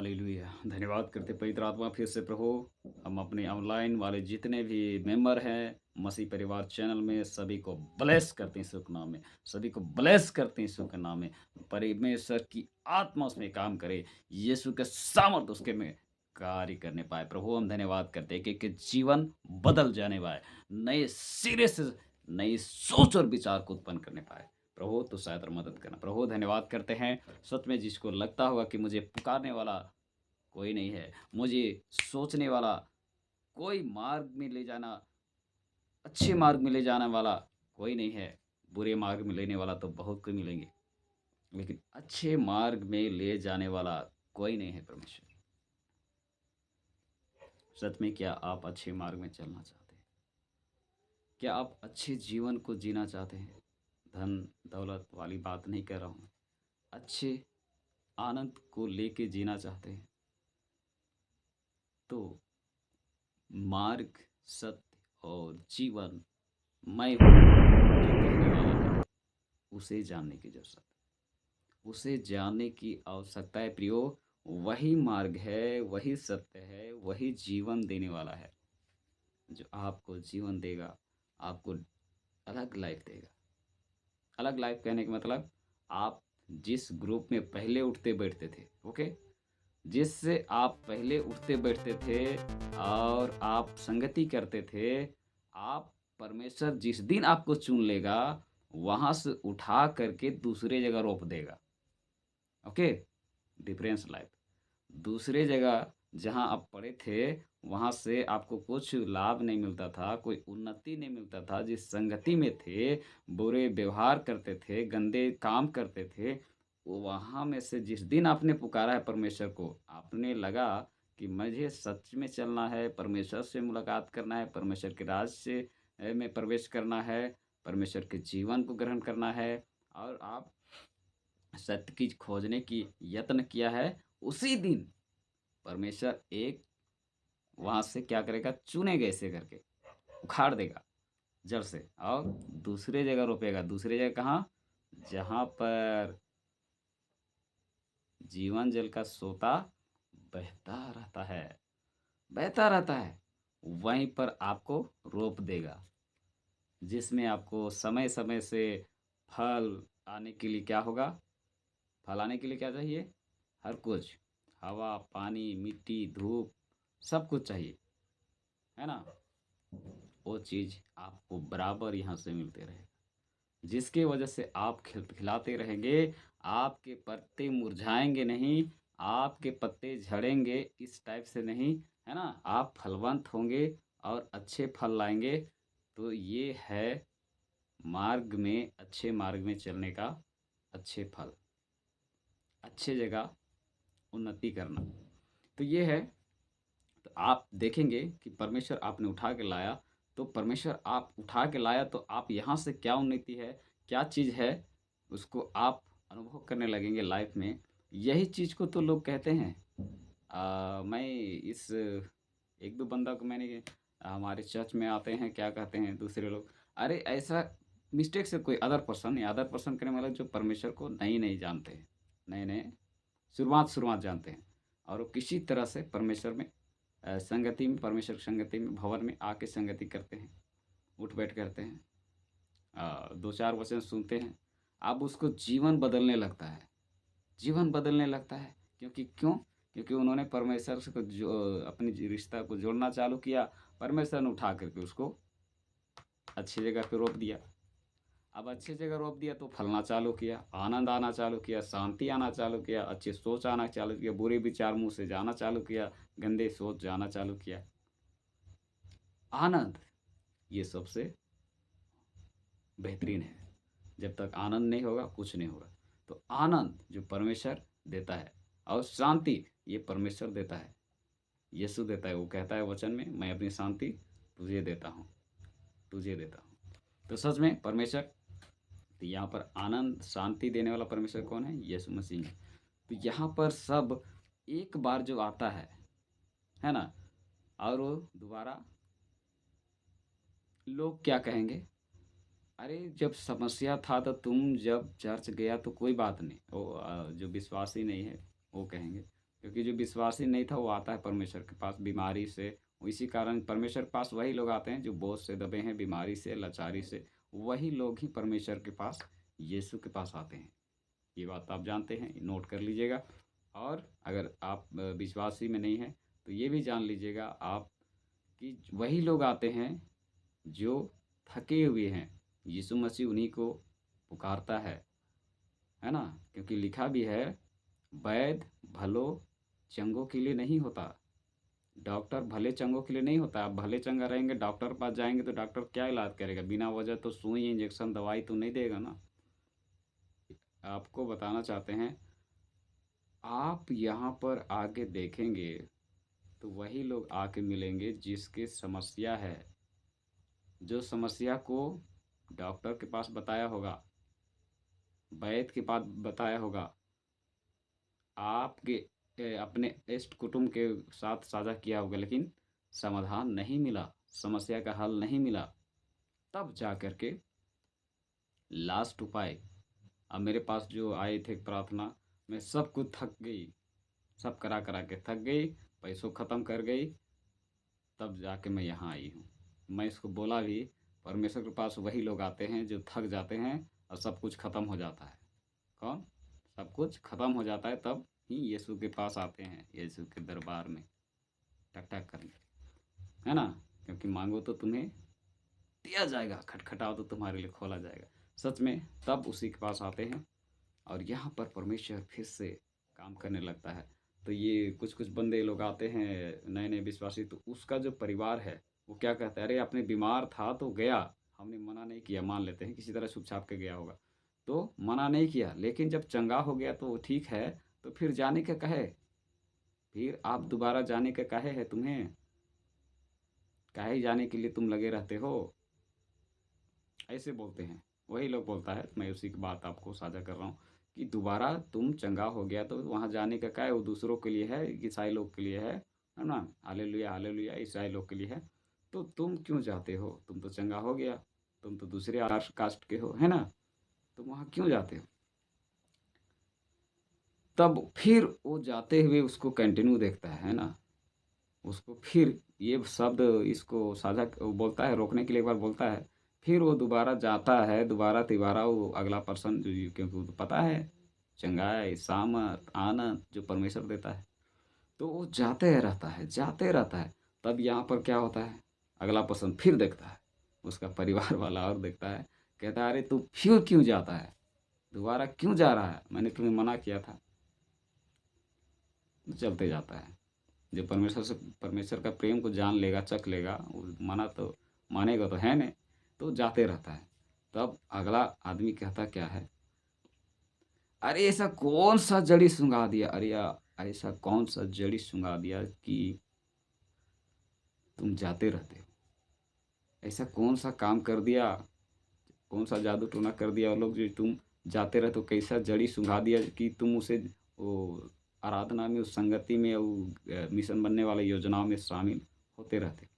Hallelujah! धन्यवाद करते पवित्र आत्मा फिर से प्रभु, हम अपने ऑनलाइन वाले जितने भी मेंबर हैं, मसीह परिवार चैनल में सभी को ब्लेस करते हैं यीशु के नाम में। सभी को ब्लेस करते हैं यीशु के नाम में। परमेश्वर की आत्मा उसमें काम करे, यीशु के सामर्थ उसके में कार्य करने पाए। प्रभु हम धन्यवाद करते हैं कि जीवन बदल जाने पाए, नए सिरे से नई सोच और विचार को उत्पन्न करने पाए। प्रभु तो शायद और मदद करना। प्रभु धन्यवाद करते हैं, सच में जिसको लगता होगा कि मुझे पुकारने वाला कोई नहीं है, मुझे सोचने वाला कोई मार्ग में ले जाना, अच्छे मार्ग में ले जाने वाला कोई नहीं है। बुरे मार्ग में लेने वाला तो बहुत कोई मिलेंगे, लेकिन अच्छे मार्ग में ले जाने वाला कोई नहीं है परमेश्वर। सच में क्या आप अच्छे मार्ग में चलना चाहते हैं? क्या आप अच्छे जीवन को जीना चाहते हैं? धन दौलत वाली बात नहीं कर रहा हूँ। अच्छे आनंद को लेके जीना चाहते हैं तो मार्ग, सत्य और जीवन मैं हूँ जो कहने वाला है, उसे जानने की ज़रूरत है। उसे जानने की आवश्यकता है प्रियो। वही मार्ग है, वही सत्य है, वही जीवन देने वाला है, जो आपको जीवन देगा, आपको अलग लाइफ़ देगा। अलग लाइफ़ कहने का मतलब आप जिस ग्रुप में पहले उठते-बैठते थे, ओके? जिससे आप पहले उठते-बैठते थे और आप संगति करते थे, आप परमेश्वर जिस दिन आपको चुन लेगा, वहाँ से उठा करके दूसरे जगह रोप देगा। ओके? Difference life. दूसरे जगह जहाँ आप पड़े थे, वहाँ से आपको कुछ लाभ नहीं मिलता था, कोई उन्नति नहीं मिलता था। जिस संगति में थे, बुरे व्यवहार करते थे, गंदे काम करते थे, वो वहाँ में से जिस दिन आपने पुकारा है परमेश्वर को, आपने लगा कि मुझे सच में चलना है, परमेश्वर से मुलाकात करना है, परमेश्वर के राज से में प्रवेश करना है, परमेश्वर के जीवन को ग्रहण करना है और आप सत्य की खोजने की यत्न किया है, उसी दिन परमेश्वर एक वहाँ से क्या करेगा, चुनेगा ऐसे करके, उखाड़ देगा जड़ से और दूसरे जगह रोपेगा। दूसरी जगह कहाँ? जहाँ पर जीवन जल का सोता बहता रहता है, बहता रहता है, वहीं पर आपको रोप देगा। जिसमें आपको समय-समय से फल आने के लिए क्या होगा? फल आने के लिए क्या चाहिए? हर कुछ, हवा, पानी, मिट्टी, धूप, सब कुछ चाहिए, है ना? वो चीज़ आपको बराबर यहाँ से मिलते रहेगा, जिसकी वजह से आप खिलखिलाते रहेंगे, आपके पत्ते मुरझाएँगे नहीं, आपके पत्ते झड़ेंगे इस टाइप से नहीं, है ना? आप फलवंत होंगे और अच्छे फल लाएँगे। तो ये है मार्ग में, अच्छे मार्ग में चलने का अच्छे फल, अच्छी जगह उन्नति करना। तो ये है, तो आप देखेंगे कि परमेश्वर आपने उठा के लाया, तो परमेश्वर आप उठा के लाया तो आप यहाँ से क्या उन्नति है, क्या चीज़ है, उसको आप अनुभव करने लगेंगे लाइफ़ में। यही चीज़ को तो लोग कहते हैं। मैं इस 1-2 बंदा को मैंने हमारे चर्च में आते हैं, क्या कहते हैं दूसरे लोग, अरे ऐसा मिस्टेक से कोई अदर पर्सन या अदर पर्सन करने वाला जो परमेश्वर को नहीं जानते हैं। नए-नए शुरुआत जानते हैं और वो किसी तरह से परमेश्वर में संगति में, परमेश्वर की संगति में, भवन में आके संगति करते हैं, उठ-बैठ करते हैं। 2-4 वचन सुनते हैं, अब उसको जीवन बदलने लगता है, जीवन बदलने लगता है। क्योंकि क्यों? क्योंकि उन्होंने परमेश्वर से को जो अपनी रिश्ता को जोड़ना चालू किया, परमेश्वर ने उठा करके उसको अच्छी जगह पे रोप दिया। अब अच्छी जगह रोप दिया तो फलना चालू किया, आनंद आना चालू किया, शांति आना चालू किया, अच्छी सोच आना चालू किया, बुरे विचार मुँह से जाना चालू किया, गंदे सोच जाना चालू किया। आनंद, ये सबसे बेहतरीन है। जब तक आनंद नहीं होगा, कुछ नहीं होगा। तो आनंद जो परमेश्वर देता है और शांति ये परमेश्वर देता है, यीशु देता है। वो कहता है वचन में, मैं अपनी शांति तुझे देता हूँ, तुझे देता हूँ। तो सच में परमेश्वर, तो यहाँ पर आनंद, शांति देने वाला परमेश्वर कौन है? यीशु मसीह है। तो यहाँ पर सब एक बार जो आता है ना? और वो दोबारा लोग क्या कहेंगे? अरे जब समस्या था तो तुम जब चर्च गया तो कोई बात नहीं। वो जो विश्वासी नहीं है वो कहेंगे, क्योंकि जो विश्वासी नहीं था वो आता है परमेश्वर के पास बीमारी से। इसी कारण परमेश्वर के पास वही लोग आते हैं जो बोझ से दबे हैं, बीमारी से, लाचारी से। वही लोग ही परमेश्वर के पास, यीशु के पास आते हैं। ये बात आप जानते हैं, नोट कर लीजिएगा। और अगर आप विश्वासी में नहीं हैं तो ये भी जान लीजिएगा आप कि वही लोग आते हैं जो थके हुए हैं। यीशु मसीह उन्हीं को पुकारता है ना? क्योंकि लिखा भी है, वैद्य भलो चंगों के लिए नहीं होता, डॉक्टर भले चंगों के लिए नहीं होता। आप भले चंगा रहेंगे, डॉक्टर के पास जाएंगे तो डॉक्टर क्या इलाज करेगा? बिना वजह तो सुई इंजेक्शन दवाई तो नहीं देगा ना। आपको बताना चाहते हैं, आप यहाँ पर आके देखेंगे तो वही लोग आके मिलेंगे जिसके समस्या है, जो समस्या को डॉक्टर के पास बताया होगा, वैद्य के पास बताया होगा, आपके अपने इष्ट कुटुंब के साथ साझा किया होगा, लेकिन समाधान नहीं मिला, समस्या का हल नहीं मिला। तब जा कर के लास्ट उपाय, अब मेरे पास जो आए थे प्रार्थना में, सब कुछ थक गई, सब करा करा के थक गई, पैसों ख़त्म कर गई, तब जाके मैं यहाँ आई हूँ। मैं इसको बोला भी, परमेश्वर के पास वही लोग आते हैं जो थक जाते हैं और सब कुछ ख़त्म हो जाता है। कौन? सब कुछ ख़त्म हो जाता है तब ही यीशु के पास आते हैं, यीशु के दरबार में टक टक करने, है ना? क्योंकि मांगो तो तुम्हें दिया जाएगा, खटखटाओ तो तुम्हारे लिए खोला जाएगा। सच में तब उसी के पास आते हैं और यहाँ पर परमेश्वर फिर से काम करने लगता है। तो ये कुछ कुछ बंदे लोग आते हैं नए नए विश्वासी, तो उसका जो परिवार है वो क्या कहता है, अरे अपने बीमार था तो गया, हमने मना नहीं किया, मान लेते हैं किसी तरह छुप छाप के गया होगा, तो मना नहीं किया, लेकिन जब चंगा हो गया तो ठीक है, तो फिर जाने का कहे, फिर आप दोबारा जाने का काहे है तुम्हें? काहे जाने के लिए तुम लगे रहते हो? ऐसे बोलते हैं, वही लोग बोलता है। मैं उसी की बात आपको साझा कर रहा हूँ कि दोबारा तुम चंगा हो गया तो वहाँ जाने का क्या है? वो दूसरों के लिए है, ईसाई लोग के लिए है ना? हालेलुया हालेलुया, ईसाई लोग के लिए है। तो तुम क्यों जाते हो? तुम तो चंगा हो गया, तुम तो दूसरे कास्ट के हो, है ना? तुम वहाँ क्यों जाते हो? तब फिर वो जाते हुए उसको कंटिन्यू देखता है ना? उसको फिर ये शब्द इसको साझा बोलता है, रोकने के लिए एक बार बोलता है, फिर वो दोबारा जाता है, दोबारा तिबारा वो अगला पर्सन जो, क्योंकि वो तो पता है चंगाई सामर्थ आनंद जो परमेश्वर देता है, तो वो जाते रहता है, जाते रहता है। तब यहाँ पर क्या होता है, अगला पर्सन फिर देखता है, उसका परिवार वाला और देखता है, कहता है अरे तू फिर क्यों जाता है, दोबारा क्यों जा रहा है, मैंने तुम्हें मना किया था। चलते जाता है। जो परमेश्वर का प्रेम को जान लेगा, चख लेगा, वो माना तो मानेगा तो है नहीं, तो जाते रहता है। तब अगला आदमी कहता क्या है, अरे ऐसा कौन सा जड़ी सूंघा दिया, अरे ऐसा कौन सा जड़ी सूंघा दिया कि तुम जाते रहते हो? ऐसा कौन सा काम कर दिया, कौन सा जादू टोना कर दिया वो लोग जो तुम जाते रहते हो? कैसा जड़ी सूंघा दिया कि तुम उसे वो आराधना में, उस संगति में, वो मिशन बनने वाले योजनाओं में शामिल होते रहते?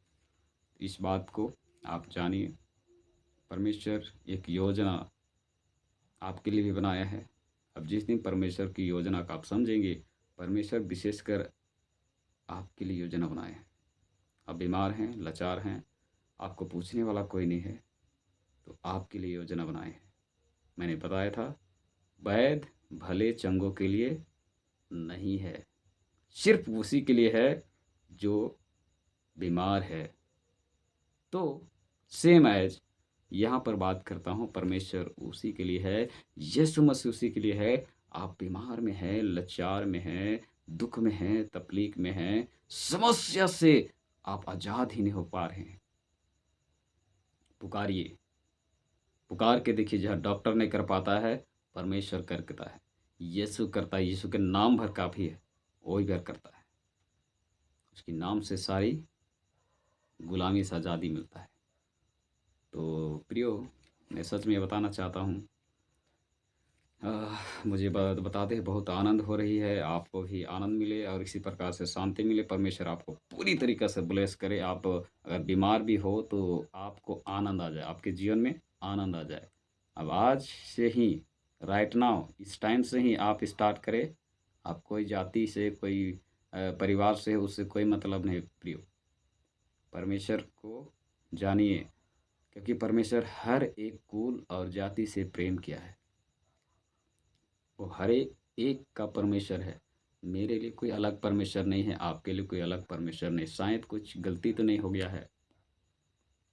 इस बात को आप जानिए, परमेश्वर एक योजना आपके लिए भी बनाया है। अब जिस दिन परमेश्वर की योजना का आप समझेंगे, परमेश्वर विशेषकर आपके लिए योजना बनाए हैं। आप बीमार हैं, लाचार हैं, आपको पूछने वाला कोई नहीं है, तो आपके लिए योजना बनाए हैं। मैंने बताया था, वैद्य भले चंगों के लिए नहीं है, सिर्फ उसी के लिए है जो बीमार है। तो सेम एज यहाँ पर बात करता हूँ, परमेश्वर उसी के लिए है, यीशु मसीह उसी के लिए है। आप बीमार में हैं, लाचार में हैं, दुख में हैं, तकलीफ में हैं, समस्या से आप आज़ाद ही नहीं हो पा रहे हैं, पुकारिए, पुकार के देखिए, जहाँ डॉक्टर नहीं कर पाता है, परमेश्वर करता है, यीशु करता है, यीशु के नाम भर काफ़ी है, वही भर करता है। उसके नाम से सारी गुलामी से आज़ादी मिलता है। तो प्रियो, मैं सच में बताना चाहता हूँ, मुझे बताते हैं बहुत आनंद हो रही है, आपको भी आनंद मिले और इसी प्रकार से शांति मिले। परमेश्वर आपको पूरी तरीक़े से ब्लेस करे। आप अगर बीमार भी हो तो आपको आनंद आ जाए, आपके जीवन में आनंद आ जाए। अब आज से ही, राइट नाउ, इस टाइम से ही आप स्टार्ट करें आप कोई जाति से, कोई परिवार से, उससे कोई मतलब नहीं प्रियो। परमेश्वर को जानिए, क्योंकि परमेश्वर हर एक कुल और जाति से प्रेम किया है। वो हर एक एक का परमेश्वर है। मेरे लिए कोई अलग परमेश्वर नहीं है, आपके लिए कोई अलग परमेश्वर नहीं। शायद कुछ गलती तो नहीं हो गया है,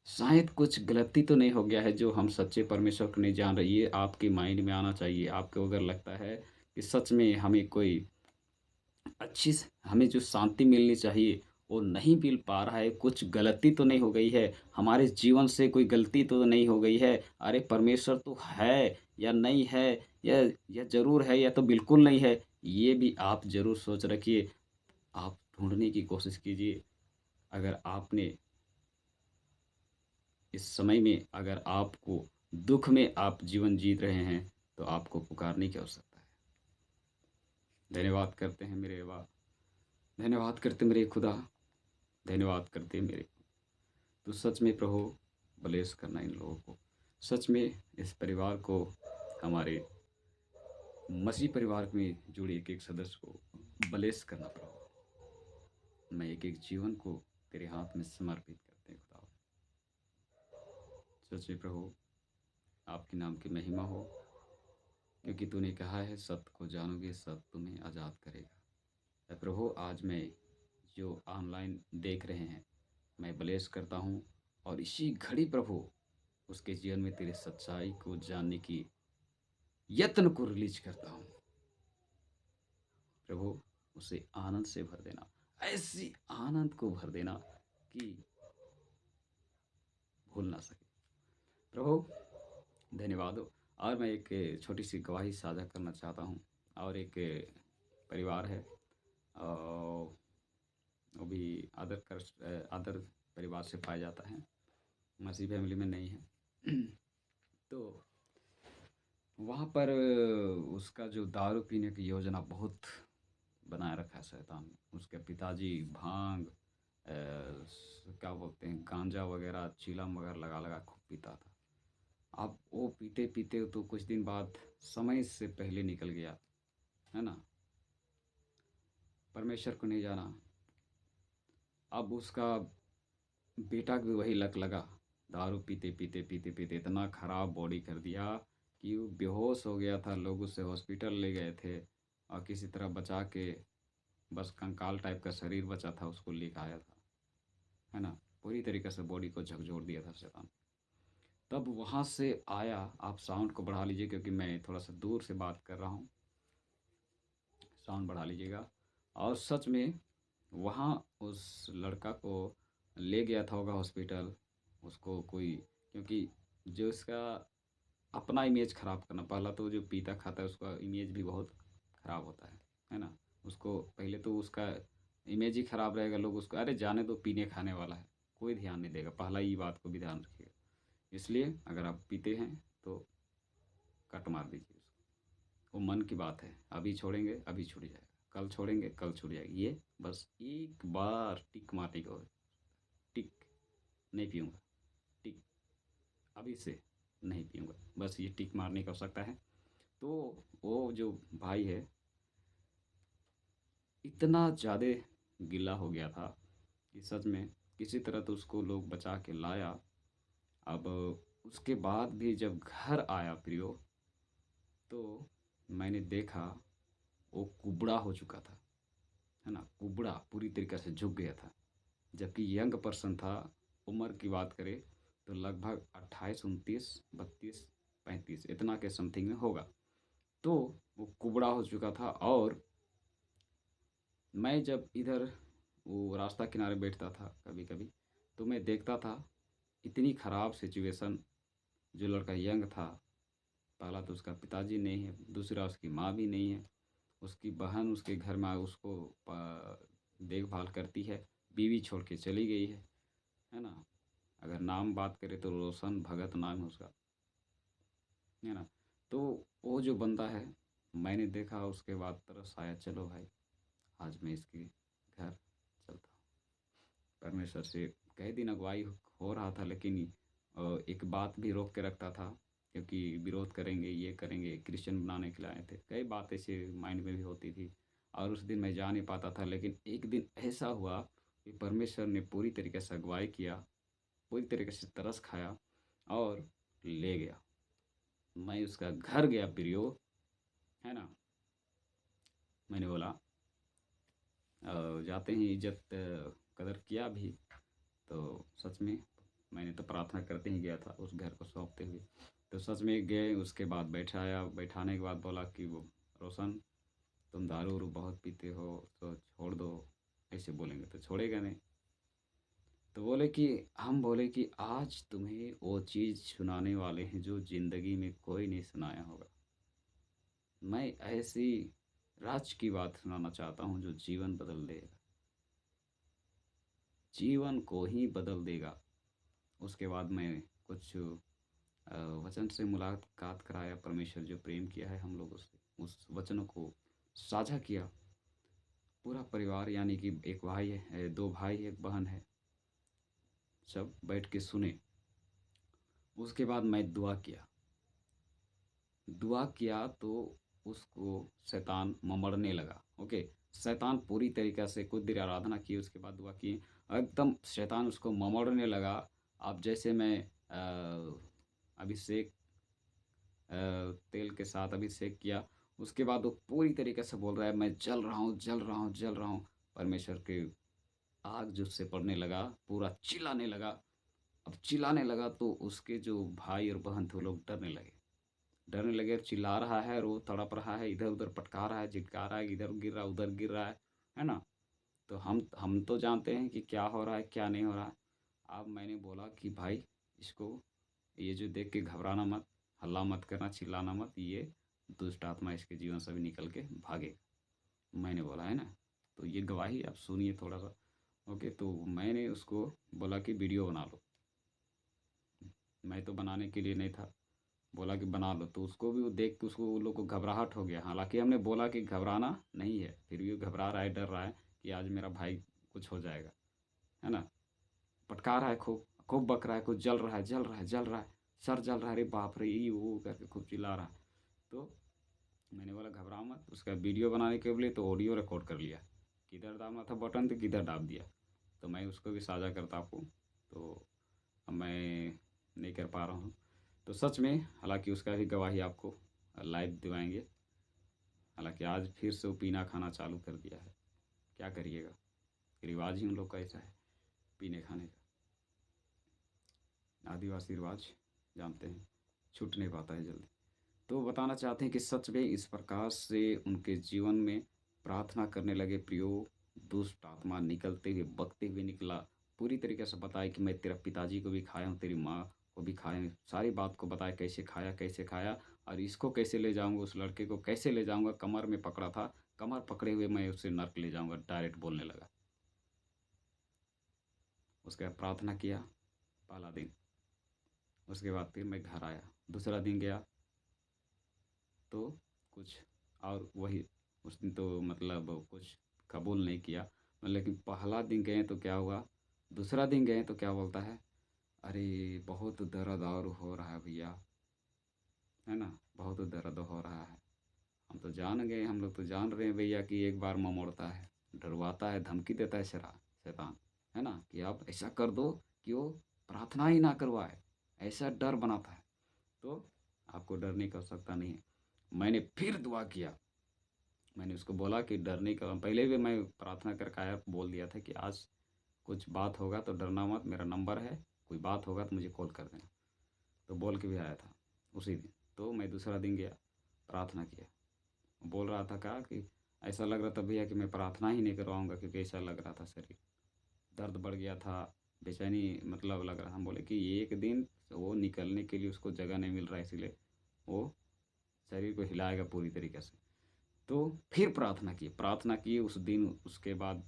शायद कुछ गलती तो नहीं हो गया है जो हम सच्चे परमेश्वर को नहीं जान रहे। ये आपके माइंड में आना चाहिए। आपको अगर लगता है कि सच में हमें कोई हमें जो शांति मिलनी चाहिए वो नहीं मिल पा रहा है, कुछ गलती तो नहीं हो गई है, हमारे जीवन से कोई गलती तो नहीं हो गई है। अरे परमेश्वर तो है या नहीं है, या ज़रूर है या तो बिल्कुल नहीं है, ये भी आप ज़रूर सोच रखिए। आप ढूँढने की कोशिश कीजिए। अगर आपने इस समय में, अगर आपको दुःख में आप जीवन जी रहे हैं, तो आपको पुकारने की आवश्यकता है। धन्यवाद करते हैं मेरे बा धन्यवाद करते मेरे खुदा, धन्यवाद करते मेरे। तो सच में प्रभु ब्लेस करना इन लोगों को, सच में इस परिवार को, हमारे मसीह परिवार में जुड़े एक-एक सदस्य को ब्लेस करना प्रभु। मैं एक-एक जीवन को तेरे हाथ में समर्पित करते हैं खुदा। सच में प्रभु आपके नाम की महिमा हो, क्योंकि तूने कहा है सत्य को जानोगे, सत्य तुम्हें आज़ाद करेगा। प्रभु आज मैं जो ऑनलाइन देख रहे हैं, मैं ब्लेस करता हूँ और इसी घड़ी प्रभु उसके जीवन में तेरी सच्चाई को जानने की यत्न को रिलीज करता हूँ। प्रभु उसे आनंद से भर देना, ऐसी आनंद को भर देना कि भूल ना सके। प्रभु धन्यवाद हो। और मैं एक छोटी सी गवाही साझा करना चाहता हूँ। और एक परिवार है, वो भी अदर परिवार से पाया जाता है, मसीह फैमिली में नहीं है। तो वहाँ पर उसका जो दारू पीने की योजना बहुत बनाए रखा है शैतान ने। उसके पिताजी भांग, क्या बोलते हैं, गांजा वगैरह, चीलम वगैरह लगा लगा खूब पीता था। अब वो पीते पीते तो कुछ दिन बाद समय से पहले निकल गया, है ना। परमेश्वर को नहीं जाना। अब उसका बेटा भी वही लत लगा। दारू पीते पीते पीते पीते इतना खराब बॉडी कर दिया कि वो बेहोश हो गया था। लोग उसे हॉस्पिटल ले गए थे और किसी तरह बचा के, बस कंकाल टाइप का शरीर बचा था, उसको लेकर आया था, है ना। पूरी तरीके से बॉडी को झकझोर दिया था शैतान। तब वहाँ से आया। आप साउंड को बढ़ा लीजिए क्योंकि मैं थोड़ा सा दूर से बात कर रहा हूँ। साउंड बढ़ा लीजिएगा। और सच में वहाँ उस लड़का को ले गया था होगा हॉस्पिटल। उसको कोई, क्योंकि जो इसका अपना इमेज ख़राब करना, पहला तो जो पीता खाता है उसका इमेज भी बहुत ख़राब होता है ना। उसको पहले तो उसका इमेज ही ख़राब रहेगा, लोग उसको अरे जाने दो, पीने खाने वाला है, कोई ध्यान नहीं देगा। पहला ये बात को भी ध्यान रखिएगा। इसलिए अगर आप पीते हैं तो कट मार दीजिए उसको। वो मन की बात है, अभी छोड़ेंगे अभी छूट जाएगा, कल छोड़ेंगे कल छूट जाएगी। ये बस एक बार टिक मारने को, टिक, नहीं पीऊँगा, टिक, अभी से नहीं पीऊँगा, बस ये टिक मारने की आवश्यकता है। तो वो जो भाई है, इतना ज़्यादा गिला हो गया था कि सच में किसी तरह तो उसको लोग बचा के लाया। अब उसके बाद भी जब घर आया प्रियो, तो मैंने देखा वो कुबड़ा हो चुका था, है ना। कुबड़ा पूरी तरीके से झुक गया था, जबकि यंग पर्सन था। उम्र की बात करें तो लगभग 28, 29, 32, 35 इतना के समथिंग में होगा। तो वो कुबड़ा हो चुका था। और मैं जब इधर वो रास्ता किनारे बैठता था कभी कभी, तो मैं देखता था इतनी ख़राब सिचुएशन। जो लड़का यंग था, पहला तो उसका पिताजी नहीं है, दूसरा उसकी माँ भी नहीं है। उसकी बहन उसके घर में उसको देखभाल करती है, बीवी छोड़ के चली गई है ना। अगर नाम बात करें तो रोशन भगत नाम है उसका, है ना। तो वो जो बंदा है, मैंने देखा उसके बाद तरस आया, चलो भाई आज मैं इसके घर चलता हूँ। परमेश्वर से कई दिन अगुवाई हो रहा था, लेकिन एक बात भी रोक के रखता था, क्योंकि विरोध करेंगे, ये करेंगे, क्रिश्चियन बनाने के लिए आए थे। कई बात ऐसे माइंड में भी होती थी। और उस दिन मैं जा नहीं पाता था। लेकिन एक दिन ऐसा हुआ कि परमेश्वर ने पूरी तरीके से अगुवाई किया, पूरी तरीके से तरस खाया और ले गया। मैं उसका घर गया प्रियो, है ना? मैंने बोला जाते ही इज़्ज़त कदर किया भी। तो सच में मैंने तो प्रार्थना करते ही गया था उस घर को सौंपते हुए। तो सच में गए, उसके बाद बैठाया, बैठाने के बाद बोला कि वो रोशन, तुम दारू-वारू बहुत पीते हो तो छोड़ दो। ऐसे बोलेंगे तो छोड़ेगा नहीं। तो बोले कि हम बोले कि आज तुम्हें वो चीज़ सुनाने वाले हैं जो ज़िंदगी में कोई नहीं सुनाया होगा। मैं ऐसी राज की बात सुनाना चाहता हूँ जो जीवन बदल देगा, जीवन को ही बदल देगा। उसके बाद मैं कुछ वचन से मुलाकात कराया, परमेश्वर जो प्रेम किया है हम लोगों से, उस वचनों को साझा किया। पूरा परिवार यानी कि एक भाई है, 2 भाई, 1 बहन है, सब बैठ के सुने। उसके बाद मैं दुआ किया। दुआ किया तो उसको शैतान ममड़ने लगा। ओके, शैतान पूरी तरीक़े से कुछ देर आराधना की, उसके बाद दुआ की, एकदम शैतान उसको ममड़ने लगा। अब जैसे मैं अभिषेक तेल के साथ अभिषेक किया, उसके बाद वो पूरी तरीके से बोल रहा है, मैं जल रहा हूँ, जल रहा हूँ, जल रहा हूँ। परमेश्वर की आग जो उससे पड़ने लगा, पूरा चिल्लाने लगा। अब चिल्लाने लगा तो उसके जो भाई और बहन थे वो लोग डरने लगे। डरने लगे, चिल्ला रहा है और वो तड़प रहा है, इधर-उधर पटका रहा है, झिटका रहा है, इधर गिर रहा है, उधर गिर रहा है ना? तो हम तो जानते हैं कि क्या हो रहा है, क्या नहीं हो रहा है। अब मैंने बोला कि भाई इसको ये जो देख के घबराना मत, हल्ला मत करना, चिल्लाना मत, ये दुष्ट आत्मा इसके जीवन से भी निकल के भागेगा। मैंने बोला, है ना? तो ये गवाही आप सुनिए थोड़ा-सा। ओके, तो मैंने उसको बोला कि वीडियो बना लो। मैं तो बनाने के लिए नहीं था, बोला कि बना लो, तो उसको भी वो देख के उसको उन लोग को घबराहट हो गया। हालाँकि हमने बोला कि घबराना नहीं है, फिर भी वो घबरा रहा है, डर रहा है कि आज मेरा भाई कुछ हो जाएगा, है ना? पटका रहा है खूब, खूब बक रहा है, कुछ जल रहा है, जल रहा है, जल रहा है, सर जल रहा है, अरे बाप रे! ये वो करके खूब चिल्ला रहा है। तो मैंने बोला घबराओ मत, उसका वीडियो बनाने के लिए तो ऑडियो रिकॉर्ड कर लिया। किधर दाबना था बटन तो किधर दाब दिया। तो मैं उसको भी साझा करता आपको, तो अब मैं नहीं कर पा रहा हूँ। तो सच में हालाँकि उसका भी गवाही आपको लाइव दिवाएँगे। हालाँकि आज फिर से वो पीना खाना चालू कर दिया है। क्या करिएगा? रिवाज ही उन लोग का ऐसा है, पीने खाने का। आदिवासी रिवाज जानते हैं, छूट नहीं पाता है जल्दी। तो बताना चाहते हैं कि सच में इस प्रकार से उनके जीवन में प्रार्थना करने लगे प्रियो, दुष्ट आत्मा निकलते हुए, बकते हुए निकला। पूरी तरीके से बताया कि मैं तेरा पिताजी को भी खाया हूँ, तेरी माँ को भी खाया हूँ। सारी बात को बताया कैसे खाया और इसको कैसे ले जाऊँगा, उस लड़के को कैसे ले जाऊँगा, कमर में पकड़ा था, कमर पकड़े हुए मैं उसे नर्क ले जाऊँगा, डायरेक्ट बोलने लगा। उसके बाद प्रार्थना किया, पहला दिन। उसके बाद फिर मैं घर आया, दूसरा दिन गया तो कुछ और वही, उस दिन तो मतलब कुछ कबूल नहीं किया। लेकिन पहला दिन गए तो क्या हुआ, दूसरा दिन गए तो क्या बोलता है, अरे बहुत दर्द और हो रहा है भैया, है ना? बहुत दर्द हो रहा है। हम तो जान गए, हम लोग तो जान रहे हैं भैया कि एक बार मुँह मोड़ता है, डरवाता है, धमकी देता है शैतान, है ना? कि आप ऐसा कर दो कि वो प्रार्थना ही ना करवाए, ऐसा डर बनाता है। तो आपको डरने की आवश्यकता नहीं है। मैंने फिर दुआ किया। मैंने उसको बोला कि डरने का, पहले भी मैं प्रार्थना करके आया, बोल दिया था कि आज कुछ बात होगा तो डरना मत, मेरा नंबर है, कोई बात होगा तो मुझे कॉल कर देना। तो बोल के भी आया था उसी दिन। तो मैं दूसरा दिन गया, प्रार्थना किया। बोल रहा था क्या कि ऐसा लग रहा था भैया कि मैं प्रार्थना ही नहीं करवाऊँगा, क्योंकि ऐसा लग रहा था शरीर। दर्द बढ़ गया था, बेचैनी मतलब लग रहा था। हम बोले कि एक दिन वो निकलने के लिए उसको जगह नहीं मिल रहा है, इसीलिए वो शरीर को हिलाएगा पूरी तरीके से। तो फिर प्रार्थना की उस दिन, उसके बाद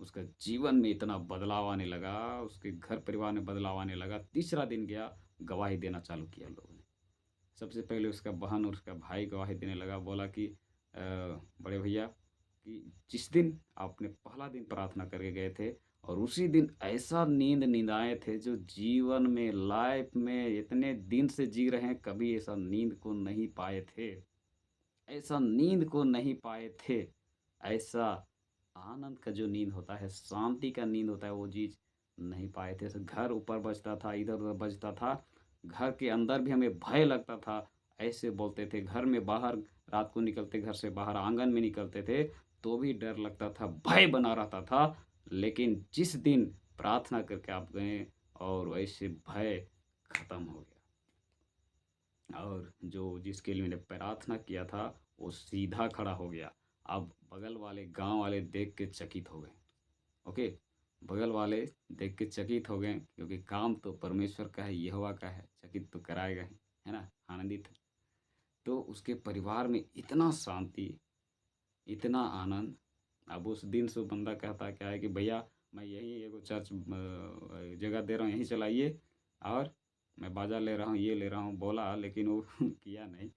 उसका जीवन में इतना बदलाव आने लगा, उसके घर परिवार में बदलाव आने लगा। तीसरा दिन गया, गवाही देना चालू किया लोगों ने। सबसे पहले उसका बहन और उसका भाई गवाही देने लगा, बोला कि बड़े भैया कि जिस दिन आपने पहला दिन प्रार्थना करके गए थे और उसी दिन ऐसा नींद आए थे जो जीवन में लाइफ में इतने दिन से जी रहे हैं, कभी ऐसा नींद को नहीं पाए थे। ऐसा नींद को नहीं पाए थे। ऐसा आनंद का जो नींद होता है, शांति का नींद होता है, वो चीज़ नहीं पाए थे। ऐसे घर ऊपर बजता था, इधर-उधर बजता था, घर के अंदर भी हमें भय लगता था। ऐसे बोलते थे, घर में बाहर रात को निकलते, घर से बाहर आंगन में निकलते थे, तो भी डर लगता था, भय बना रहता था। लेकिन जिस दिन प्रार्थना करके आप गए और वैसे भय खत्म हो गया। और जो जिसके लिए मैंने प्रार्थना किया था, वो सीधा खड़ा हो गया। अब बगल वाले गाँव वाले देख के चकित हो गए। ओके? बगल वाले देख के चकित हो गए क्योंकि काम तो परमेश्वर का है, यहोवा का है, चकित तो कराएगा ही, है ना? आनंदित। तो उसके परिवार में इतना शांति, इतना आनंद। अब उस दिन से वो बंदा कहता क्या है कि भैया मैं यहीं एगो चर्च जगह दे रहा हूँ, यहीं चलाइए और मैं बाजा ले रहा हूँ, ये ले रहा हूँ, बोला लेकिन वो किया नहीं।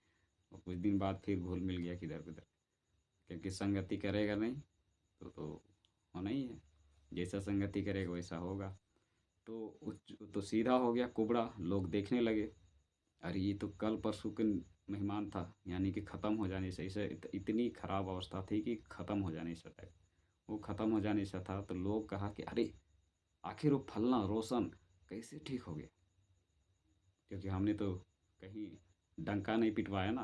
और कुछ दिन बाद फिर घुल-मिल गया किधर-किधर, क्योंकि संगति करेगा नहीं तो होना ही है। जैसा संगति करेगा वैसा होगा। तो तो सीधा हो गया कुबड़ा, लोग देखने लगे। अरे ये तो कल परसों के मेहमान था, यानी कि ख़त्म हो जाने से इसे इतनी ख़राब अवस्था थी कि ख़त्म हो जाने से था। वो ख़त्म हो जाने से था तो लोग कहा कि अरे! आखिर वो फलना, रोशन कैसे ठीक हो गया? क्योंकि हमने तो कहीं डंका नहीं पिटवाया ना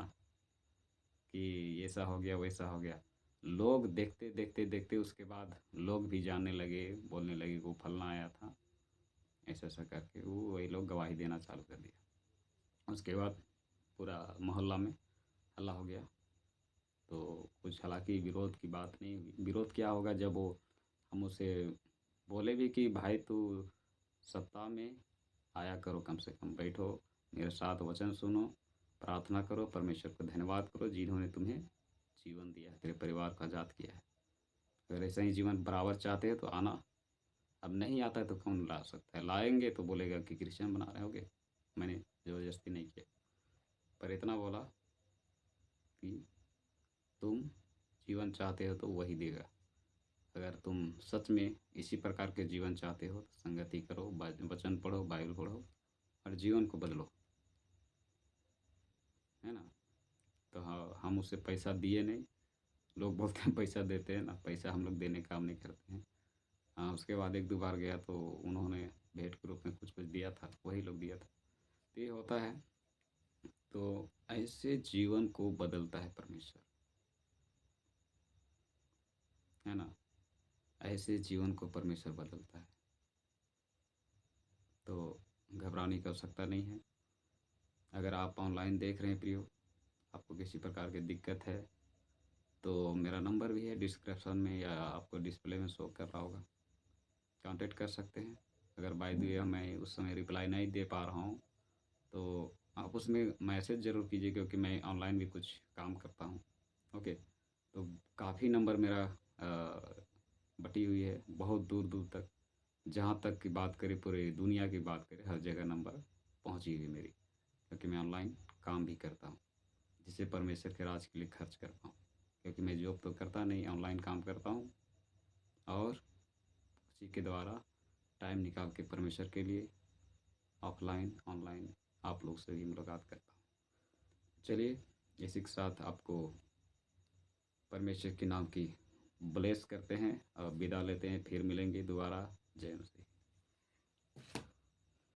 कि ऐसा हो गया, वैसा हो गया। लोग देखते, देखते, देखते उसके बाद लोग भी जानने लगे, बोलने लगे कि वो फलना आया था, ऐसा-ऐसा करके वो वही लोग गवाही देना चालू कर दिया। उसके बाद पूरा मोहल्ला में हल्ला हो गया। तो कुछ हालाँकि विरोध की बात नहीं हुई। विरोध क्या होगा जब वो हम उसे बोले भी कि भाई तू सप्ताह में आया करो, कम से कम बैठो, मेरे साथ वचन सुनो, प्रार्थना करो, परमेश्वर को धन्यवाद करो जिन्होंने तुम्हें जीवन दिया है, तेरे परिवार को आज़ाद किया है। अगर ऐसा ही जीवन बराबर चाहते हो तो आना, अब नहीं आता है तो कौन ला सकता है? लाएँगे तो बोलेगा कि क्रिश्चियन बना रहे होगे। मैंने ज़बरदस्ती नहीं किया, पर इतना बोला कि तुम जीवन चाहते हो तो वही देगा। अगर तुम सच में इसी प्रकार के जीवन चाहते हो तो संगति करो, वचन पढ़ो, बाइबल पढ़ो और जीवन को बदलो, है ना? तो हाँ, हम उसे पैसा दिए नहीं। लोग बोलते हैं पैसा देते हैं ना, पैसा हम लोग देने का काम नहीं करते हैं। हाँ, उसके बाद 1-2 बार गया तो उन्होंने भेंट के रूप में कुछ-कुछ दिया था, वही लोग दिया था। तो ये होता है, तो ऐसे जीवन को बदलता है परमेश्वर, है ना? ऐसे जीवन को परमेश्वर बदलता है। तो घबराने की आवश्यकता नहीं है। अगर आप ऑनलाइन देख रहे हैं प्रियो, आपको किसी प्रकार की दिक्कत है, तो मेरा नंबर भी है डिस्क्रिप्शन में या आपको डिस्प्ले में शो कर रहा होगा। कॉन्टैक्ट कर सकते हैं। अगर बाय द वे मैं उस समय रिप्लाई नहीं दे पा रहा हूँ, तो आप उसमें मैसेज ज़रूर कीजिए क्योंकि मैं ऑनलाइन भी कुछ काम करता हूँ। ओके, तो काफ़ी नंबर मेरा बटी हुई है बहुत दूर-दूर तक। जहाँ तक की बात करें पूरे दुनिया की बात करें, हर जगह नंबर पहुँची हुई है मेरी, क्योंकि मैं ऑनलाइन काम भी करता हूँ, जिसे परमेश्वर के राज के लिए खर्च करता हूँ। क्योंकि मैं जॉब तो करता नहीं, ऑनलाइन काम करता हूँ और उसी के द्वारा टाइम निकाल के परमेश्वर के लिए ऑफ़लाइन, ऑनलाइन आप लोग से भी मुलाकात करता हूँ। चलिए, इसी के साथ आपको परमेश्वर के नाम की ब्लेस करते हैं और विदा लेते हैं, फिर मिलेंगे दोबारा। जय मसीह।